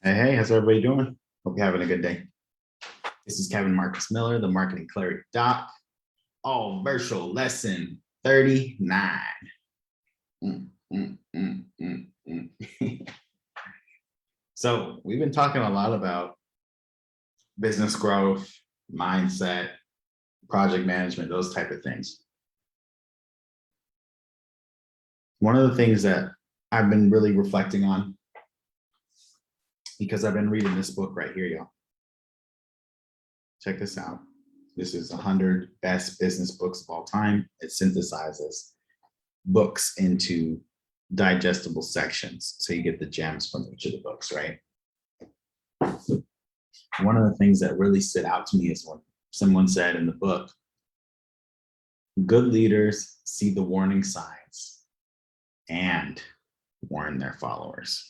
Hey, how's everybody doing? Hope you're having a good day. This is Kevin Marcus Miller, the Marketing Clarity Doc. All virtual lesson 39. Mm, mm, mm, mm, mm. So we've been talking a lot about business growth, mindset, project management, those type of things. One of the things that I've been really reflecting on, because I've been reading this book right here, y'all. Check this out. This is 100 best business books of all time. It synthesizes books into digestible sections. So you get the gems from each of the books, right? One of the things that really stood out to me is when someone said in the book, good leaders see the warning signs and warn their followers.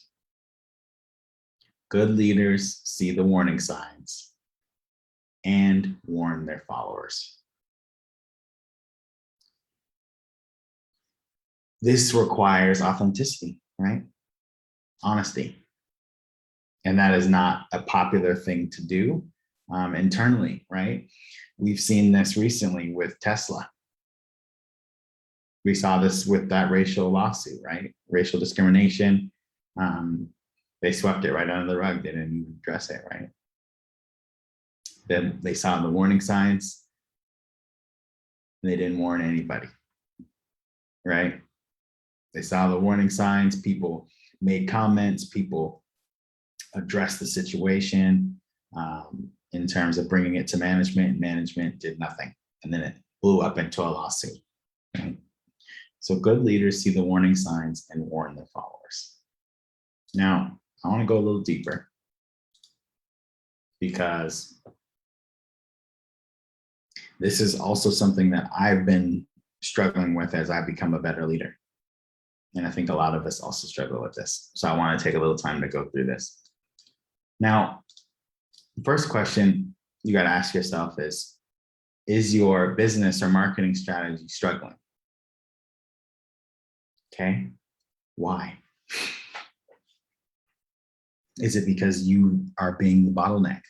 Good leaders see the warning signs and warn their followers. This requires authenticity, right? Honesty. And that is not a popular thing to do internally, right? We've seen this recently with Tesla. We saw this with that racial lawsuit, right? Racial discrimination. They swept it right under the rug. They didn't even address it, right? Then they saw the warning signs. They didn't warn anybody, right? They saw the warning signs. People made comments. People addressed the situation in terms of bringing it to management. Management did nothing. And then it blew up into a lawsuit. Right? So good leaders see the warning signs and warn their followers. Now, I want to go a little deeper because this is also something that I've been struggling with as I become a better leader. And I think a lot of us also struggle with this. So I want to take a little time to go through this. Now, the first question you got to ask yourself is your business or marketing strategy struggling? Okay, why? Is it because you are being the bottleneck?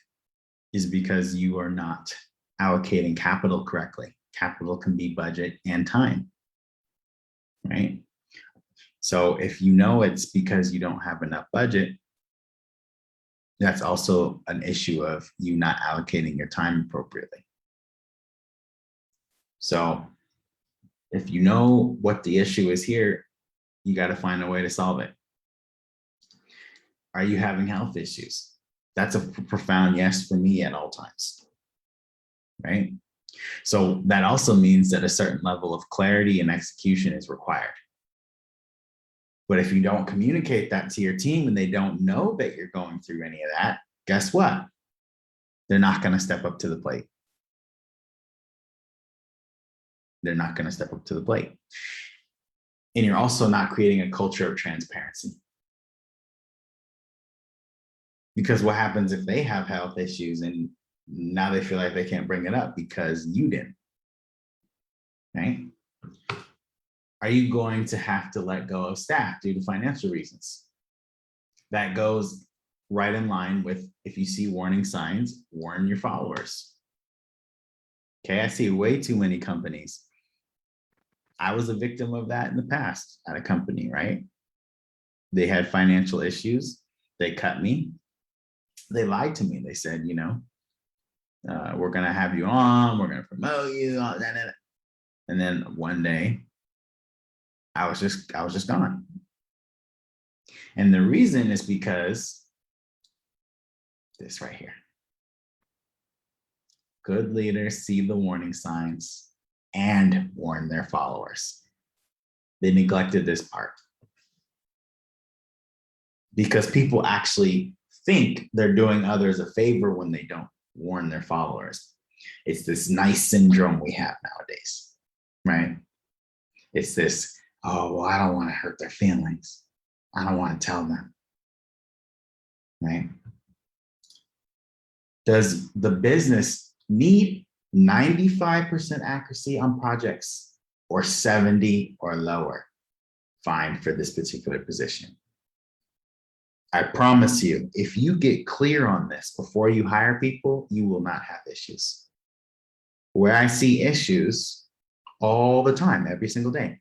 Is it because you are not allocating capital correctly? Capital can be budget and time, right? So if you know it's because you don't have enough budget, that's also an issue of you not allocating your time appropriately. So if you know what the issue is here, you got to find a way to solve it. Are you having health issues? That's a profound yes for me at all times, right? So that also means that a certain level of clarity and execution is required. But if you don't communicate that to your team and they don't know that you're going through any of that, guess what? They're not going to step up to the plate. They're not going to step up to the plate. And you're also not creating a culture of transparency. Because what happens if they have health issues and now they feel like they can't bring it up because you didn't, right? Are you going to have to let go of staff due to financial reasons? That goes right in line with if you see warning signs, warn your followers. Okay, I see way too many companies. I was a victim of that in the past at a company, right? They had financial issues. They cut me. They lied to me. They said, you know, we're going to have you on. We're going to promote you. All that. And then one day, I was just gone. And the reason is because this right here. Good leaders see the warning signs and warn their followers. They neglected this part. Because people actually think they're doing others a favor when they don't warn their followers. It's this nice syndrome we have nowadays, right? It's this, oh, well, I don't want to hurt their feelings. I don't want to tell them, right? Does the business need 95% accuracy on projects or 70 or lower? Fine for this particular position. I promise you, if you get clear on this before you hire people, you will not have issues. Where I see issues all the time, every single day,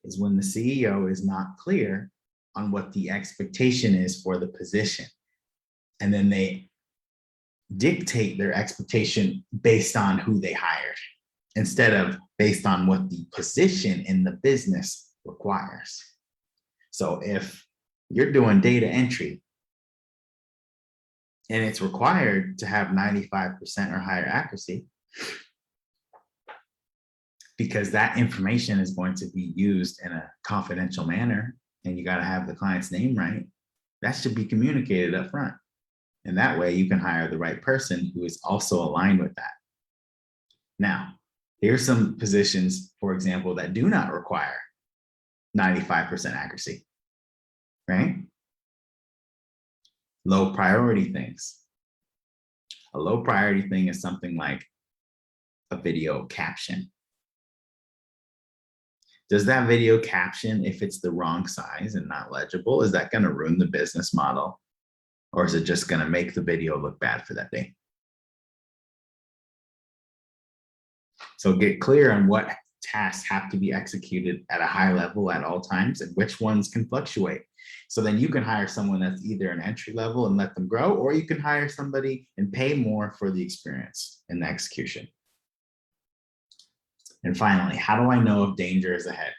is when the CEO is not clear on what the expectation is for the position. And then they dictate their expectation based on who they hired, instead of based on what the position in the business requires. So if you're doing data entry and it's required to have 95% or higher accuracy, because that information is going to be used in a confidential manner and you got to have the client's name right, that should be communicated up front. And that way you can hire the right person who is also aligned with that. Now, here's some positions, for example, that do not require 95% accuracy, right? Low priority things. A low priority thing is something like a video caption. Does that video caption, if it's the wrong size and not legible, is that going to ruin the business model? Or is it just going to make the video look bad for that day? So get clear on what tasks have to be executed at a high level at all times and which ones can fluctuate. So then you can hire someone that's either an entry level and let them grow, or you can hire somebody and pay more for the experience and the execution. And finally, how do I know if danger is ahead?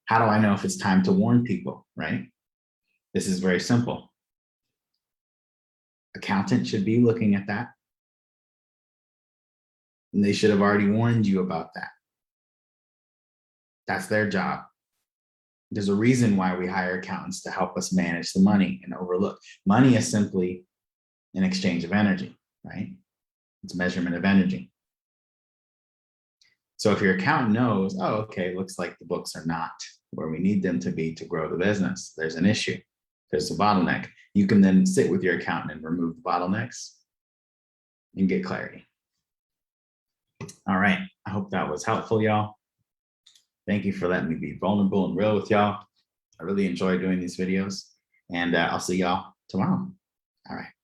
How do I know if it's time to warn people, right? This is very simple. Accountant should be looking at that. And they should have already warned you about that. That's their job. There's a reason why we hire accountants, to help us manage the money and overlook. Money is simply an exchange of energy, right? It's measurement of energy. So if your accountant knows, oh, okay, looks like the books are not where we need them to be to grow the business, there's an issue, there's a bottleneck, you can then sit with your accountant and remove the bottlenecks and get clarity. All right, I hope that was helpful, y'all. Thank you for letting me be vulnerable and real with y'all. I really enjoy doing these videos, and I'll see y'all tomorrow. All right.